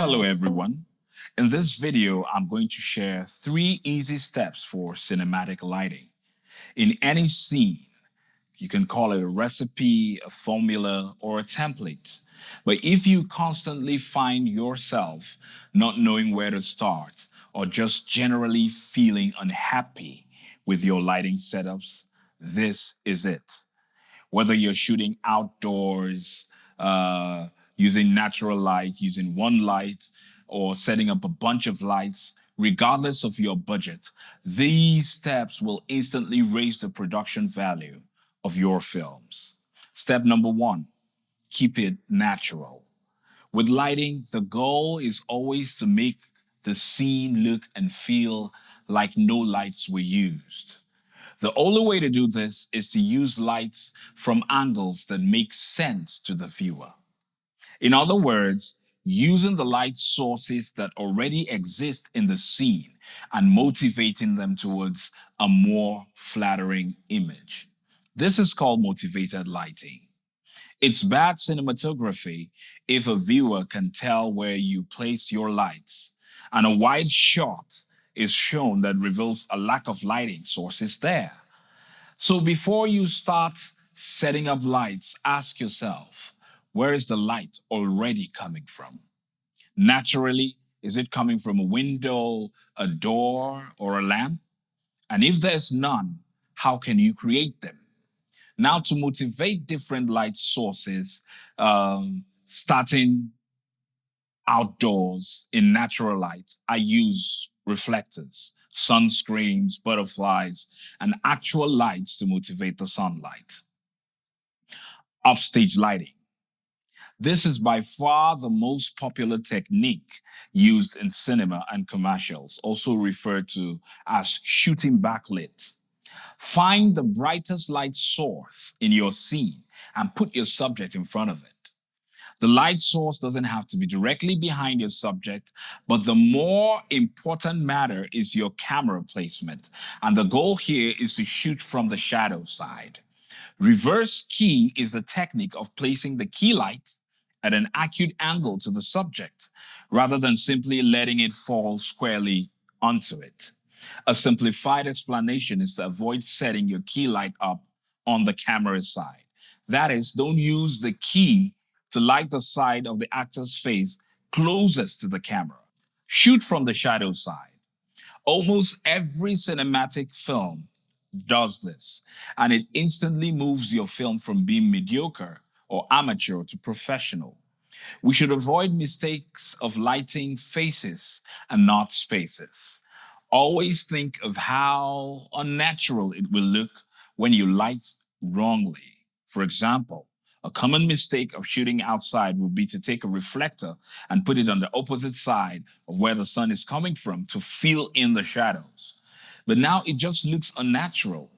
Hello everyone. In this video, I'm going to share 3 easy steps for cinematic lighting. In any scene, you can call it a recipe, a formula, or a template. But if you constantly find yourself not knowing where to start or just generally feeling unhappy with your lighting setups, this is it. Whether you're shooting outdoors, using natural light, using one light, or setting up a bunch of lights, regardless of your budget, these steps will instantly raise the production value of your films. Step number 1, keep it natural. With lighting, the goal is always to make the scene look and feel like no lights were used. The only way to do this is to use lights from angles that make sense to the viewer. In other words, using the light sources that already exist in the scene and motivating them towards a more flattering image. This is called motivated lighting. It's bad cinematography if a viewer can tell where you place your lights, and a wide shot is shown that reveals a lack of lighting sources there. So before you start setting up lights, ask yourself, where is the light already coming from? Naturally, is it coming from a window, a door, or a lamp? And if there's none, how can you create them? Now, to motivate different light sources, starting outdoors in natural light, I use reflectors, sunscreens, butterflies, and actual lights to motivate the sunlight. Upstage lighting. This is by far the most popular technique used in cinema and commercials, also referred to as shooting backlit. Find the brightest light source in your scene and put your subject in front of it. The light source doesn't have to be directly behind your subject, but the more important matter is your camera placement. And the goal here is to shoot from the shadow side. Reverse key is the technique of placing the key light at an acute angle to the subject, rather than simply letting it fall squarely onto it. A simplified explanation is to avoid setting your key light up on the camera side. That is, don't use the key to light the side of the actor's face closest to the camera. Shoot from the shadow side. Almost every cinematic film does this, and it instantly moves your film from being mediocre or amateur to professional. We should avoid mistakes of lighting faces and not spaces. Always think of how unnatural it will look when you light wrongly. For example, a common mistake of shooting outside would be to take a reflector and put it on the opposite side of where the sun is coming from to fill in the shadows. But now it just looks unnatural.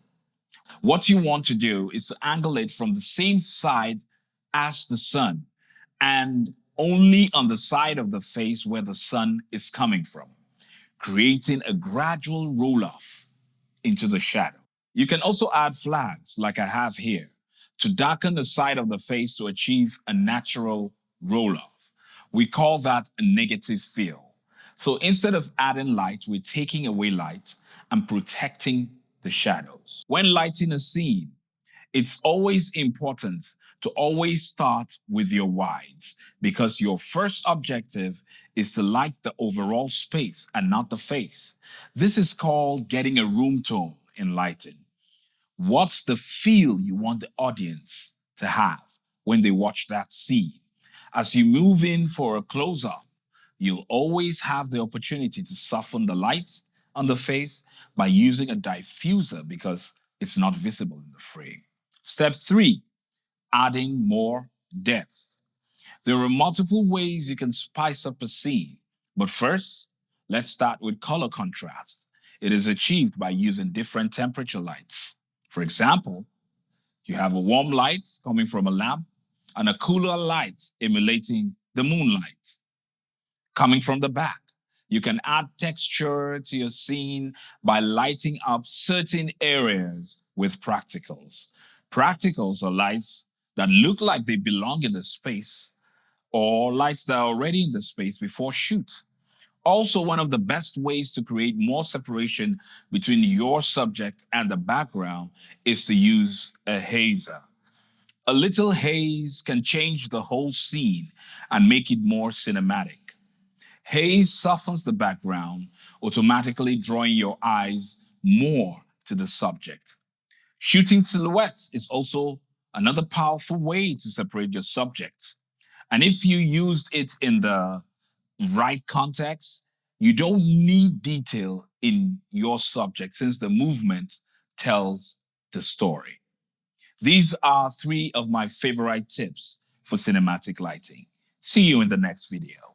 What you want to do is to angle it from the same side as the sun and only on the side of the face where the sun is coming from, creating a gradual roll-off into the shadow. You can also add flags, like I have here, to darken the side of the face to achieve a natural roll-off. We call that a negative fill. So instead of adding light, we're taking away light and protecting the shadows. When lighting a scene, it's always important to always start with your wides, because your first objective is to light the overall space and not the face. This is called getting a room tone in lighting. What's the feel you want the audience to have when they watch that scene? As you move in for a close-up, you'll always have the opportunity to soften the light on the face by using a diffuser because it's not visible in the frame. Step 3, adding more depth. There are multiple ways you can spice up a scene, but first, let's start with color contrast. It is achieved by using different temperature lights. For example, you have a warm light coming from a lamp and a cooler light emulating the moonlight coming from the back. You can add texture to your scene by lighting up certain areas with practicals. Practicals are lights that look like they belong in the space, or lights that are already in the space before shoot. Also, one of the best ways to create more separation between your subject and the background is to use a hazer. A little haze can change the whole scene and make it more cinematic. Haze softens the background, automatically drawing your eyes more to the subject. Shooting silhouettes is also another powerful way to separate your subjects. And if you used it in the right context, you don't need detail in your subject since the movement tells the story. These are 3 of my favorite tips for cinematic lighting. See you in the next video.